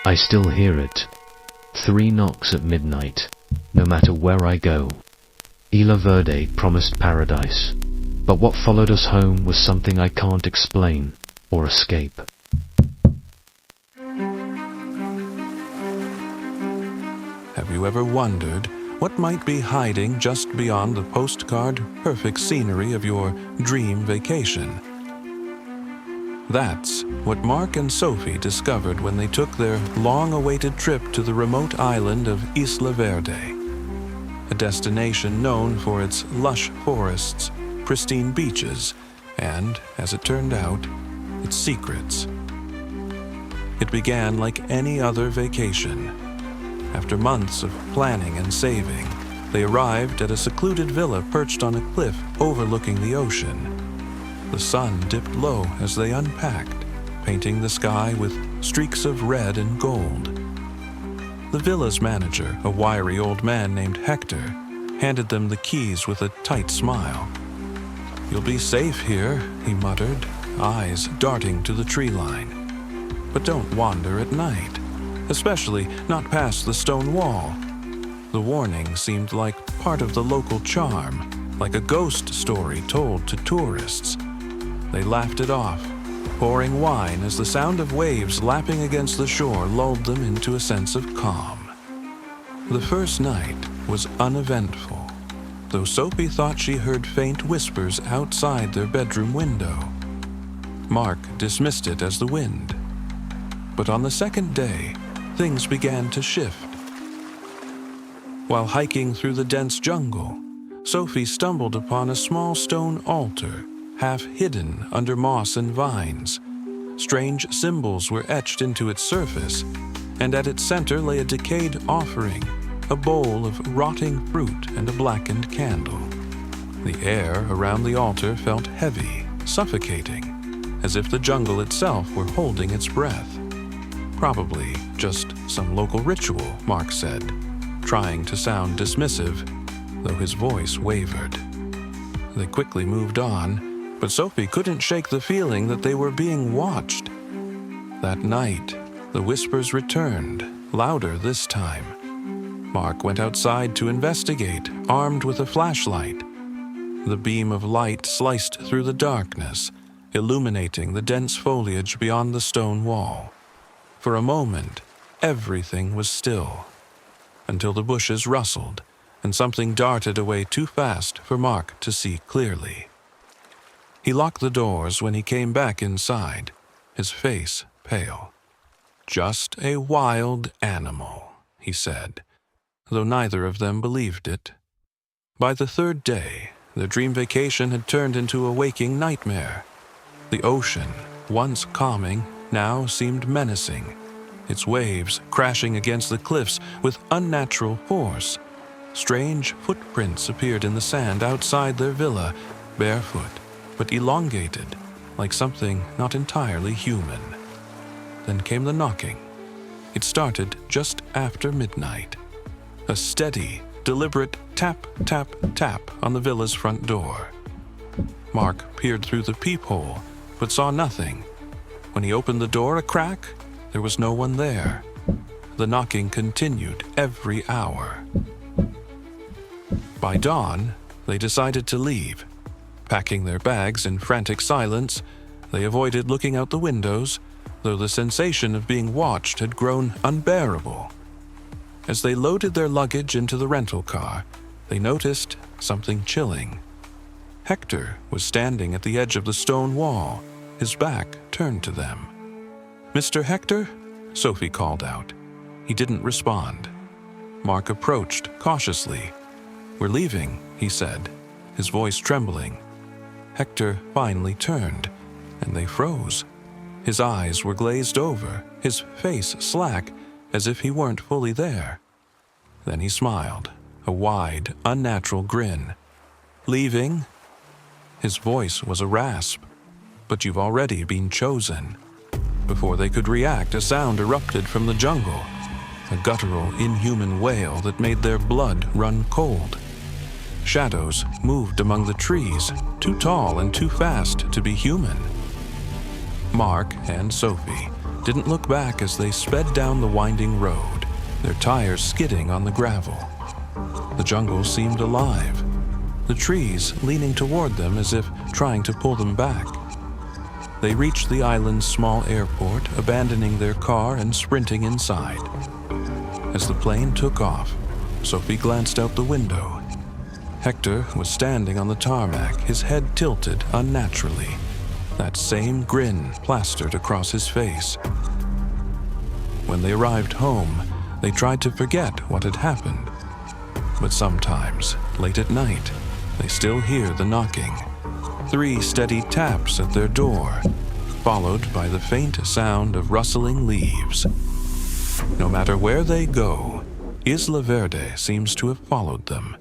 I still hear it. 3 knocks at midnight, no matter where I go. Isla Verde promised paradise, but what followed us home was something I can't explain or escape. Have you ever wondered what might be hiding just beyond the postcard perfect scenery of your dream vacation? That's what Mark and Sophie discovered when they took their long-awaited trip to the remote island of Isla Verde, a destination known for its lush forests, pristine beaches, and, as it turned out, its secrets. It began like any other vacation. After months of planning and saving, they arrived at a secluded villa perched on a cliff overlooking the ocean. The sun dipped low as they unpacked, painting the sky with streaks of red and gold. The villa's manager, a wiry old man named Hector, handed them the keys with a tight smile. "You'll be safe here," he muttered, eyes darting to the tree line. "But don't wander at night, especially not past the stone wall." The warning seemed like part of the local charm, like a ghost story told to tourists. They laughed it off, pouring wine as the sound of waves lapping against the shore lulled them into a sense of calm. The first night was uneventful, though Sophie thought she heard faint whispers outside their bedroom window. Mark dismissed it as the wind. But on the second day, things began to shift. While hiking through the dense jungle, Sophie stumbled upon a small stone altar, half hidden under moss and vines. Strange symbols were etched into its surface, and at its center lay a decayed offering, a bowl of rotting fruit and a blackened candle. The air around the altar felt heavy, suffocating, as if the jungle itself were holding its breath. "Probably just some local ritual," Mark said, trying to sound dismissive, though his voice wavered. They quickly moved on, but Sophie couldn't shake the feeling that they were being watched. That night, the whispers returned, louder this time. Mark went outside to investigate, armed with a flashlight. The beam of light sliced through the darkness, illuminating the dense foliage beyond the stone wall. For a moment, everything was still, until the bushes rustled and something darted away too fast for Mark to see clearly. He locked the doors when he came back inside, his face pale. "Just a wild animal," he said, though neither of them believed it. By the third day, their dream vacation had turned into a waking nightmare. The ocean, once calming, now seemed menacing, its waves crashing against the cliffs with unnatural force. Strange footprints appeared in the sand outside their villa, barefoot, but elongated, like something not entirely human. Then came the knocking. It started just after midnight. A steady, deliberate tap, tap, tap on the villa's front door. Mark peered through the peephole, but saw nothing. When he opened the door a crack, there was no one there. The knocking continued every hour. By dawn, they decided to leave. Packing their bags in frantic silence, they avoided looking out the windows, though the sensation of being watched had grown unbearable. As they loaded their luggage into the rental car, they noticed something chilling. Hector was standing at the edge of the stone wall, his back turned to them. "Mr. Hector?" Sophie called out. He didn't respond. Mark approached cautiously. "We're leaving," he said, his voice trembling. Hector finally turned, and they froze. His eyes were glazed over, his face slack, as if he weren't fully there. Then he smiled, a wide, unnatural grin. "Leaving?" His voice was a rasp. "But you've already been chosen." Before they could react, a sound erupted from the jungle, a guttural, inhuman wail that made their blood run cold. Shadows moved among the trees, too tall and too fast to be human. Mark and Sophie didn't look back as they sped down the winding road, their tires skidding on the gravel. The jungle seemed alive, the trees leaning toward them as if trying to pull them back. They reached the island's small airport, abandoning their car and sprinting inside. As the plane took off, Sophie glanced out the window. Hector was standing on the tarmac, his head tilted unnaturally, that same grin plastered across his face. When they arrived home, they tried to forget what had happened. But sometimes, late at night, they still hear the knocking. 3 steady taps at their door, followed by the faint sound of rustling leaves. No matter where they go, Isla Verde seems to have followed them.